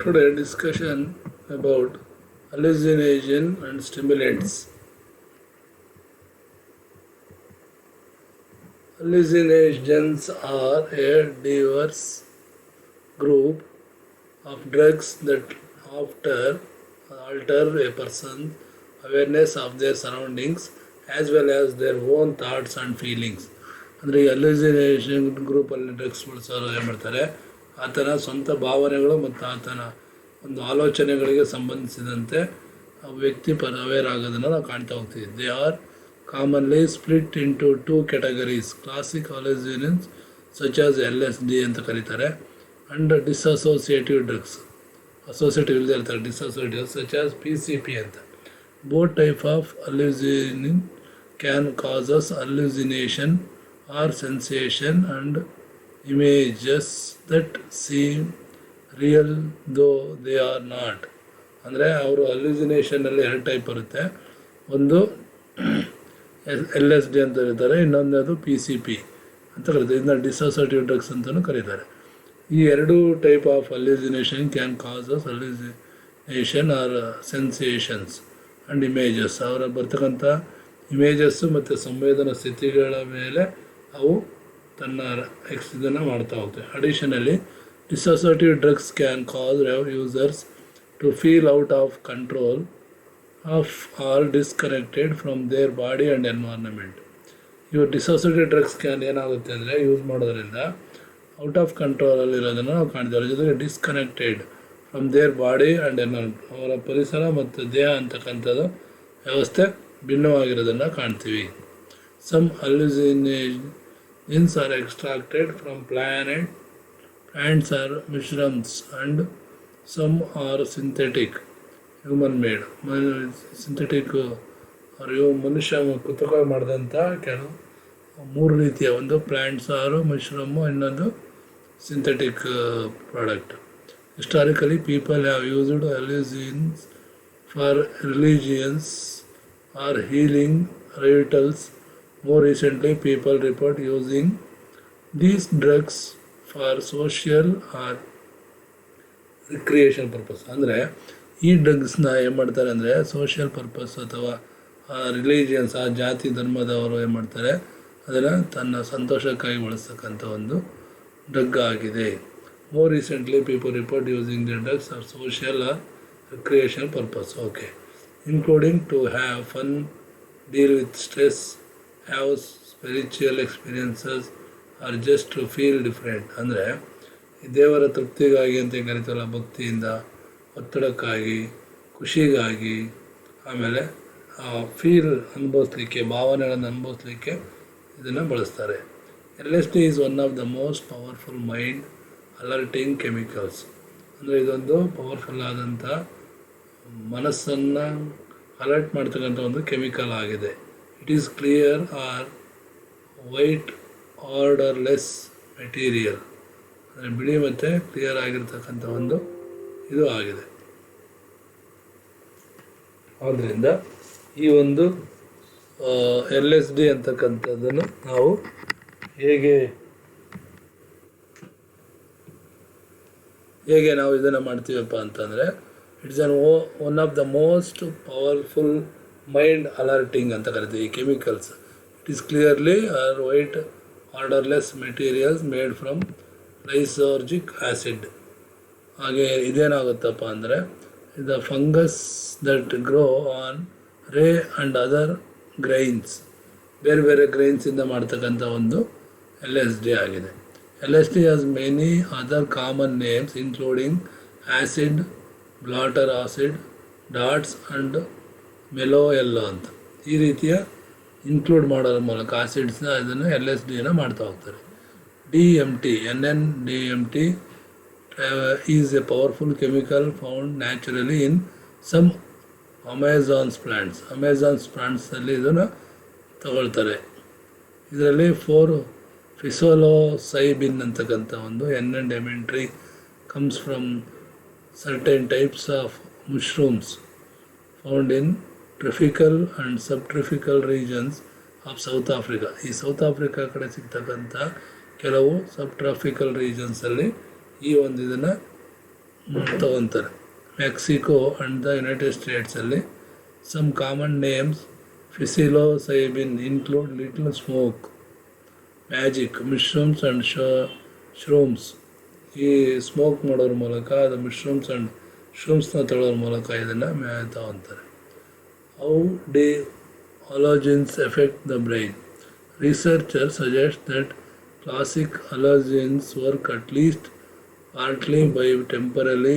Today discussion about hallucination and stimulants. Hallucinogens are a diverse group of drugs that alter a person's awareness of their surroundings as well as their own thoughts and feelings. ಅಂದರೆ ಈ ಅಲ್ಯೂಸಿನೇಷನ್ ಗ್ರೂಪಲ್ಲಿ drugs ಬಳಸೋರು ಏನು ಮಾಡ್ತಾರೆ, ಆತನ ಸ್ವಂತ ಭಾವನೆಗಳು ಮತ್ತು ಆತನ ಒಂದು ಆಲೋಚನೆಗಳಿಗೆ ಸಂಬಂಧಿಸಿದಂತೆ ಆ ವ್ಯಕ್ತಿ ಅವೇರ್ ಆಗೋದನ್ನು ನಾವು ಕಾಣ್ತಾ ಹೋಗ್ತೀವಿ. They are commonly split into two categories. Classic hallucinogens such as LSD ಅಂತ ಕರೀತಾರೆ, ಅಂಡ್ ಡಿಸ್ಅಸೋಸಿಯೇಟಿವ್ ಡ್ರಗ್ಸ್. ಅಸೋಸಿಯೇಟಿವ್ ಇಲ್ಲದೆ ಇರ್ತಾರೆ ಡಿಸ್ಅಸೋಸಿಯೇಟಿವ್ ಸಚ್ ಆಸ್ PCP ಅಂತ. Both type of hallucinogen can causes hallucination or sensation and images that seem real though they are not. ಅಂದರೆ ಅವರು hallucinationನಲ್ಲಿ ಎರಡು type ಬರುತ್ತೆ. ಒಂದು LSD ಅಂತ ಕರೀತಾರೆ, ಇನ್ನೊಂದು PCP ಅಂತ ಕರೀತಾರೆ. ಇದನ್ನ ಡಿಸೋಸಿಯೇಟಿವ್ ಡ್ರಗ್ಸ್ ಅಂತಲೂ ಕರೀತಾರೆ. ಈ ಎರಡು type of hallucination can causes hallucination are sensations and images. ಅವರ ಬರ್ತಕ್ಕಂಥ ಇಮೇಜಸ್ಸು ಮತ್ತು ಸಂವೇದನಾ ಸ್ಥಿತಿಗಳ ಮೇಲೆ ಅವು ತನ್ನ ಇದನ್ನು ಮಾಡ್ತಾ ಹೋಗ್ತವೆ. Additionally dissociative drugs can cause users to feel out of control of or disconnected from their body and environment. ಇವು ಡಿಸೋಸಿಯೇಟಿವ್ ಡ್ರಗ್ಸ್ ಕ್ಯಾನ್ ಏನಾಗುತ್ತೆ ಅಂದರೆ ಯೂಸ್ ಮಾಡೋದ್ರಿಂದ ಔಟ್ ಆಫ್ ಕಂಟ್ರೋಲಲ್ಲಿರೋದನ್ನು ನಾವು ಕಾಣ್ತೀವಿ. ಅದ್ರ ಜೊತೆಗೆ disconnected from their body and environment, ಅವರ ಪರಿಸರ ಮತ್ತು ದೇಹ ಅಂತಕ್ಕಂಥದ್ದು ವ್ಯವಸ್ಥೆ ಭಿನ್ನವಾಗಿರೋದನ್ನು ಕಾಣ್ತೀವಿ. Some hallucinogens are extracted from plants or mushrooms and some are synthetic, human made. Synthetic ಅವರು ಮನುಷ್ಯ ಕೃತಕ ಮಾಡಿದಂಥ ಕೆಲವು ಮೂರು ರೀತಿಯ, ಒಂದು ಪ್ಲ್ಯಾಂಟ್ಸ್ ಆರು ಮಶ್ರೂಮು, ಇನ್ನೊಂದು synthetic product. Historically people have used hallucinogens for religions or healing rituals. More recently, people report using these drugs for social or recreation purpose. ಅಂದರೆ ಈ ಡ್ರಗ್ಸ್ನ ಏನು ಮಾಡ್ತಾರೆ ಅಂದರೆ ಸೋಷಿಯಲ್ ಪರ್ಪಸ್ ಅಥವಾ ರಿಲಿಜಿಯನ್ಸ್, ಆ ಜಾತಿ ಧರ್ಮದವರು ಏನು ಮಾಡ್ತಾರೆ ಅದನ್ನು ತನ್ನ ಸಂತೋಷಕ್ಕಾಗಿ ಬಳಸ್ತಕ್ಕಂಥ ಒಂದು ಡ್ರಗ್ ಆಗಿದೆ. More recently people report using the drugs or social or recreation purpose, okay, including to have fun, deal with stress, have spiritual experiences or just to feel different. ಅಂದರೆ ದೇವರ ತೃಪ್ತಿಗಾಗಿ ಅಂತ ಕರಿತಾರಲ್ಲ, ಭಕ್ತಿಯಿಂದ, ಒತ್ತಡಕ್ಕಾಗಿ, ಖುಷಿಗಾಗಿ, ಆಮೇಲೆ ಫೀಲ್ ಅನುಭವಿಸ್ಲಿಕ್ಕೆ, ಭಾವನೆಗಳನ್ನು ಅನುಭವಿಸ್ಲಿಕ್ಕೆ ಇದನ್ನು ಬಳಸ್ತಾರೆ. LSD is one of the most powerful mind alerting chemicals. ಅಂದರೆ ಇದೊಂದು ಪವರ್ಫುಲ್ ಆದಂಥ ಮನಸ್ಸನ್ನು ಅಲರ್ಟ್ ಮಾಡ್ತಕ್ಕಂಥ ಒಂದು ಕೆಮಿಕಲ್ ಆಗಿದೆ. It is clear or white odourless material. ಅಂದರೆ ಬಿಳಿ ಮತ್ತು ಕ್ಲಿಯರ್ ಆಗಿರ್ತಕ್ಕಂಥ ಒಂದು ಇದು ಆಗಿದೆ. ಆದ್ದರಿಂದ ಈ ಒಂದು LSD ಅಂತಕ್ಕಂಥದ್ದನ್ನು ನಾವು ಹೇಗೆ ನಾವು ಇದನ್ನು ಮಾಡ್ತೀವಪ್ಪ ಅಂತಂದರೆ, it's one of the most powerful mind alerting ಅಂತ ಕರಿತೀವಿ ಈ chemicals. It is clearly or white odourless materials made from lysergic acid. ಹಾಗೆ ಇದೇನಾಗುತ್ತಪ್ಪ ಅಂದರೆ the fungus that grow on rye and other grains, ಬೇರೆ ಬೇರೆ ಗ್ರೈನ್ಸಿಂದ ಮಾಡ್ತಕ್ಕಂಥ ಒಂದು LSD ಆಗಿದೆ. LSD has many other common names including acid, blotter acid, dots and mellow yellow ಅಂತ. ಈ ರೀತಿಯ ಇನ್ಕ್ಲೂಡ್ ಮಾಡೋದ್ರ ಮೂಲಕ ಆಸಿಡ್ಸ್ನ ಇದನ್ನು LSDನ ಮಾಡ್ತಾ ಹೋಗ್ತಾರೆ. DMT, NN-DMT is a powerful chemical found naturally in some Amazons plants. Amazons ಪ್ಲಾಂಟ್ಸಲ್ಲಿ ಇದನ್ನು ತಗೊಳ್ತಾರೆ. ಇದರಲ್ಲಿ 4 ಫಿಸೋಲೋಸೈಬಿನ್ ಅಂತಕ್ಕಂಥ ಒಂದು NN-DMT comes from certain types of mushrooms found in tropical and subtropical regions of South Africa. ಈ ಸೌತ್ ಆಫ್ರಿಕಾ ಕಡೆ ಸಿಗ್ತಕ್ಕಂಥ ಕೆಲವು ಸಬ್ ಟ್ರಾಫಿಕಲ್ ರೀಜನ್ಸಲ್ಲಿ ಈ ಒಂದು ಇದನ್ನು ತೊಗೊತಾರೆ. ಮೆಕ್ಸಿಕೋ ಆ್ಯಂಡ್ ದ ಯುನೈಟೆಡ್ ಸ್ಟೇಟ್ಸಲ್ಲಿ some common names psilocybin include little smoke, magic, mushrooms and shrooms. ಈ ಸ್ಮೋಕ್ ಮಾಡೋದ್ರ ಮೂಲಕ ಅದು ಮಿಶ್ರೂಮ್ಸ್ ಆ್ಯಂಡ್ ಶ್ರೂಮ್ಸ್ನ ತೊಗೊಳ್ಳೋದ್ರ ಮೂಲಕ ಇದನ್ನು ತಗೊತಾರೆ. How D hallucinogens affect the brain? Researchers suggest that classic hallucinogens work at least partly by temporarily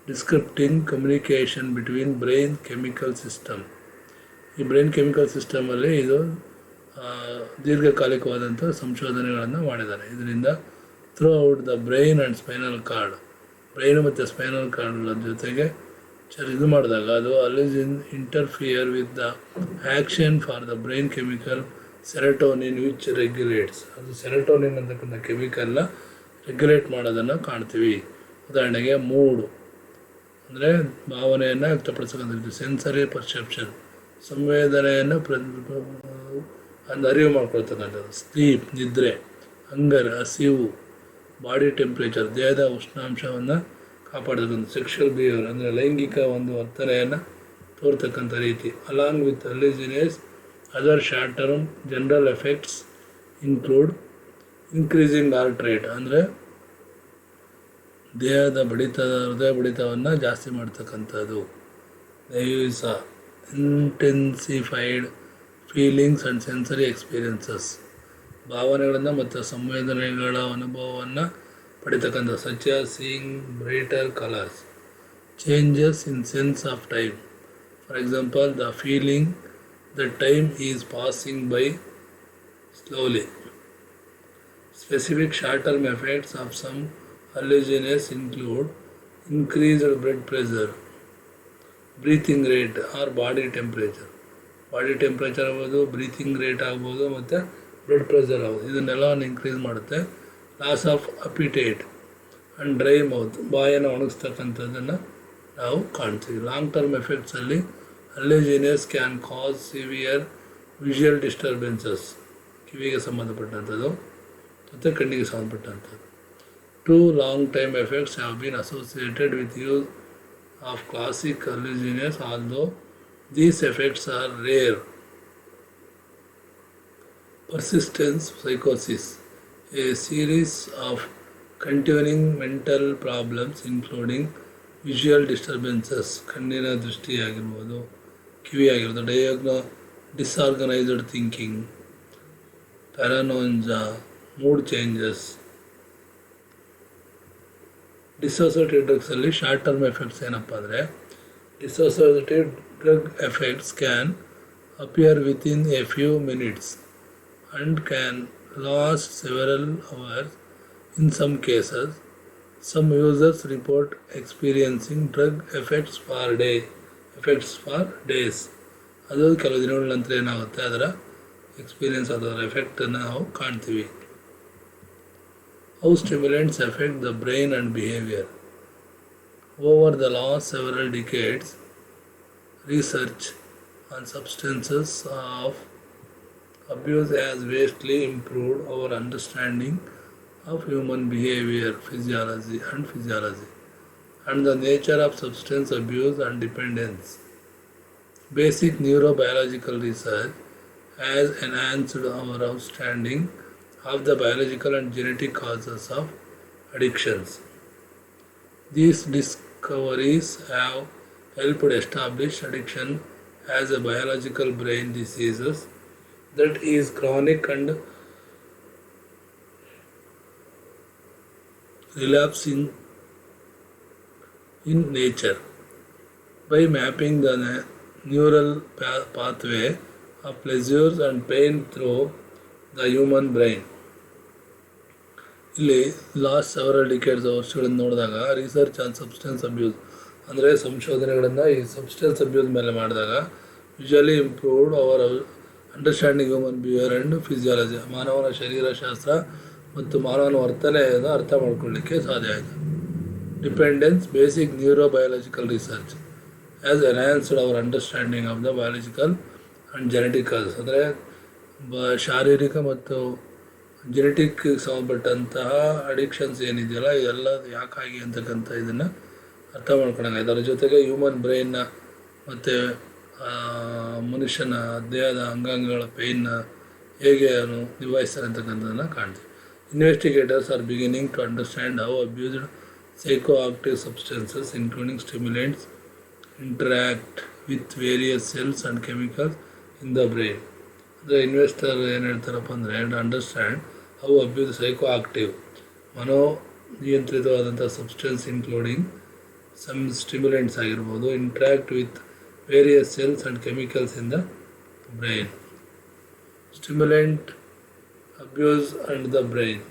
disrupting communication between brain chemical system. ಈ brain chemical ಸಿಸ್ಟಮಲ್ಲಿ ಇದು ದೀರ್ಘಕಾಲಿಕವಾದಂಥ ಸಂಶೋಧನೆಗಳನ್ನು ಮಾಡಿದ್ದಾರೆ. ಇದರಿಂದ throughout the brain and spinal cord, brain ಮತ್ತು spinal ಕಾರ್ಡ್ಗಳ ಜೊತೆಗೆ ಇದು ಮಾಡಿದಾಗ ಅದು ಅಲಿಜಿನ್ interfere with the action for the brain chemical serotonin which regulates. ಅದು ಸೆರೆಟೋನಿನ್ ಅಂತಕ್ಕಂಥ ಕೆಮಿಕಲ್ನ ರೆಗ್ಯುಲೇಟ್ ಮಾಡೋದನ್ನು ಕಾಣ್ತೀವಿ. ಉದಾಹರಣೆಗೆ ಮೂಡು ಅಂದರೆ ಭಾವನೆಯನ್ನು ವ್ಯಕ್ತಪಡಿಸೋದು, ಸೆನ್ಸರಿ ಪರ್ಸೆಪ್ಷನ್ ಸಂವೇದನೆಯನ್ನು ಅರಿವು ಮಾಡ್ಕೊಳ್ತಕ್ಕಂಥದ್ದು, ಸ್ಲೀಪ್ ನಿದ್ರೆ, ಹಂಗರ್ ಹಸಿವು, ಬಾಡಿ ಟೆಂಪ್ರೇಚರ್ ದೇಹದ ಉಷ್ಣಾಂಶವನ್ನು ಕಾಪಾಡತಕ್ಕಂಥ, ಸೆಕ್ಷುವಲ್ ಬಿಹೇವಿಯರ್ ಅಂದರೆ ಲೈಂಗಿಕ ಒಂದು ವರ್ತನೆಯನ್ನು ತೋರ್ತಕ್ಕಂಥ ರೀತಿ. Along with hallucinogens other short term general effects include increasing heart rate ಅಂದರೆ ದೇಹದ ಹೃದಯ ಬಡಿತವನ್ನು ಜಾಸ್ತಿ ಮಾಡ್ತಕ್ಕಂಥದ್ದು, nausea intensified feelings and sensory experiences ಭಾವನೆಗಳನ್ನು ಮತ್ತು ಸಂವೇದನೆಗಳ ಅನುಭವವನ್ನು ಪಡಿತಕ್ಕಂಥ, such as seeing brighter colours, changes in sense of time, for example the feeling the time is passing by slowly. Specific short term effects of some hallucinogens include increased blood pressure, breathing rate or body temperature. Body temperature ಆಗ್ಬೋದು, breathing rate ಆಗ್ಬೋದು ಮತ್ತು blood pressure ಆಗ್ಬೋದು. ಇದನ್ನೆಲ್ಲವನ್ನು increase ಮಾಡುತ್ತೆ. Loss of appetite and dry mouth ಬಾಯನ್ನು ಒಣಗಿಸ್ತಕ್ಕಂಥದ್ದನ್ನು ನಾವು ಕಾಣ್ತೀವಿ. ಲಾಂಗ್ ಟರ್ಮ್ ಎಫೆಕ್ಟ್ಸಲ್ಲಿ hallucinogens can cause severe visual disturbances, ಕಿವಿಗೆ ಸಂಬಂಧಪಟ್ಟಂಥದ್ದು ಮತ್ತು ಕಣ್ಣಿಗೆ ಸಂಬಂಧಪಟ್ಟಂಥದ್ದು. Two long-term effects have been associated with use of classic hallucinogens, although these effects are rare. Persistence psychosis, a series of continuing mental problems including visual disturbances, ಕಣ್ಣಿನ ದೃಷ್ಟಿಯಾಗಿರ್ಬೋದು, ಕಿವಿಯಾಗಿರ್ಬೋದು, disorganized thinking, paranoia, mood changes. Dissociated ಡ್ರಗ್ಸಲ್ಲಿ short term effects ಏನಪ್ಪ ಅಂದರೆ, dissociated drug effects can appear within a few minutes and can last several hours. In some cases some users report experiencing drug effects for days. ಅದು ಕೆಲವು ದಿನಗಳ ನಂತರ ಏನಾಗುತ್ತೆ, ಅದರ experience ಅದರ ಎಫೆಕ್ಟನ್ನು ನಾವು ಕಾಣ್ತೀವಿ. How stimulants affect the brain and behavior. Over the last several decades, research on substances of abuse has vastly improved our understanding of human behavior, physiology and the nature of substance abuse and dependence. Basic neurobiological research has enhanced our understanding of the biological and genetic causes of addictions. These discoveries have helped establish addiction as a biological brain disease that is chronic and relapsing in nature. By mapping the neural pathway of pleasures and pain through the human brain. ಇಲ್ಲಿ last several decades ವರ್ಷಗಳನ್ನು ನೋಡಿದಾಗ research on substance abuse ಅಂದರೆ ಸಂಶೋಧನೆಗಳನ್ನು ಈ substance abuse ಮೇಲೆ ಮಾಡಿದಾಗ usually improved our understanding human behaviour and physiology, ಮಾನವನ ಶರೀರಶಾಸ್ತ್ರ ಮತ್ತು ಮಾನವನ ವರ್ತನೆಯನ್ನು ಅರ್ಥ ಮಾಡ್ಕೊಳ್ಳಿಕ್ಕೆ ಸಾಧ್ಯ ಆಯಿತು. Dependence basic neurobiological research has enhanced our understanding of the biological and genetic causes ಅಂದರೆ ಶಾರೀರಿಕ ಮತ್ತು ಜೆನೆಟಿಕ್ ಸಂಬಂಧಪಟ್ಟಂತಹ ಅಡಿಕ್ಷನ್ಸ್ ಏನಿದೆಯಲ್ಲ ಇದೆಲ್ಲ ಯಾಕಾಗಿ ಅಂತಕ್ಕಂಥ ಇದನ್ನು ಅರ್ಥ ಮಾಡ್ಕೊಳಂಗೆ. ಅದರ ಜೊತೆಗೆ ಹ್ಯೂಮನ್ ಬ್ರೈನ್ನ ಮತ್ತು ಮನುಷ್ಯನ ದೇಹದ ಅಂಗಾಂಗಗಳ ಪೇಯ್ನ ಹೇಗೆ ಅವನು ನಿಭಾಯಿಸ್ತಾನೆ ಅಂತಕ್ಕಂಥದ್ದನ್ನು ಕಾಣ್ತೀವಿ. Investigators are beginning to understand how abused psychoactive substances including stimulants interact with various cells and chemicals in the brain. ಅಂದರೆ ಇನ್ವೆಸ್ಟರ್ ಏನು ಹೇಳ್ತಾರಪ್ಪ ಅಂದರೆ ಅಂಡರ್ಸ್ಟ್ಯಾಂಡ್ ಹೌ ಅಬ್ಯೂಸ್ ಸೈಕೋಆಕ್ಟಿವ್ ಮನೋ ನಿಯಂತ್ರಿತವಾದಂಥ ಸಬ್ಸ್ಟೆನ್ಸ್ ಇನ್ಕ್ಲೂಡಿಂಗ್ ಸಮ್ ಸ್ಟಿಮ್ಯುಲೆಂಟ್ಸ್ ಆಗಿರ್ಬೋದು interact with various cells and chemicals in the brain. Stimulant abuse and the brain.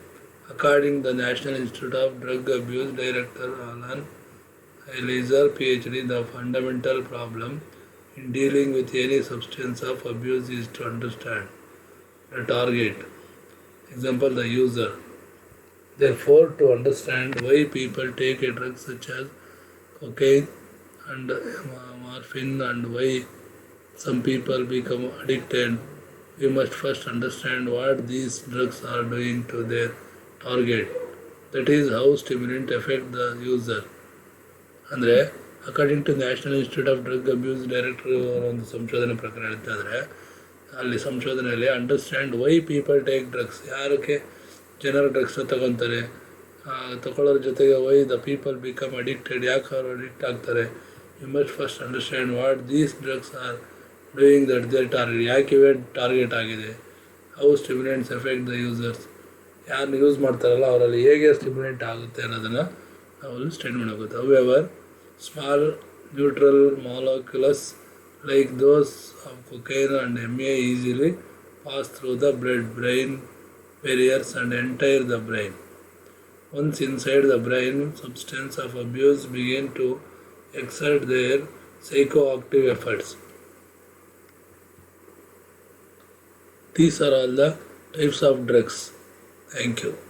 According to the National Institute of Drug Abuse Director Alan Elizer, PhD, the fundamental problem in dealing with any substance of abuse is to understand the target, example the user. Therefore, to understand why people take a drug such as cocaine and morphine and why some people become addicted, we must first understand what these drugs are doing to their target. That is how stimulant affect the user. ಅಂದರೆ according to National Institute of Drug Abuse director ಒಂದು ಸಂಶೋಧನೆ ಪ್ರಕಾರ ಹೇಳ್ತಾ ಇದ್ದಾರೆ, ಅಲ್ಲಿ ಸಂಶೋಧನೆಯಲ್ಲಿ understand why people take drugs, ಯಾರಕ್ಕೆ ಜನರು ಡ್ರಗ್ಸ್ನ ತಗೊತಾರೆ, ತಗೊಳ್ಳೋರ ಜೊತೆಗೆ why the people become addicted, ಯಾಕೆ ಅವರು ಅಡಿಕ್ಟ್ ಆಗ್ತಾರೆ. You must first understand what these drugs are doing that their target, ಯಾಕೆ ಇವೇ ಟಾರ್ಗೆಟ್ ಆಗಿದೆ. How stimulants affect the users, ಯಾರನ್ನ ಯೂಸ್ ಮಾಡ್ತಾರಲ್ಲ ಅವರಲ್ಲಿ ಹೇಗೆ ಸ್ಟಿಮ್ಯುಲೆಂಟ್ ಆಗುತ್ತೆ ಅನ್ನೋದನ್ನು ನಾವಲ್ಲಿ study ಮಾಡೋಗುತ್ತೆ. However small neutral molecules like those of cocaine and MA easily pass through the blood-brain barriers and enter the brain. Once inside the brain, substance of abuse begin to exert their psychoactive efforts. These are all the types of drugs. Thank you.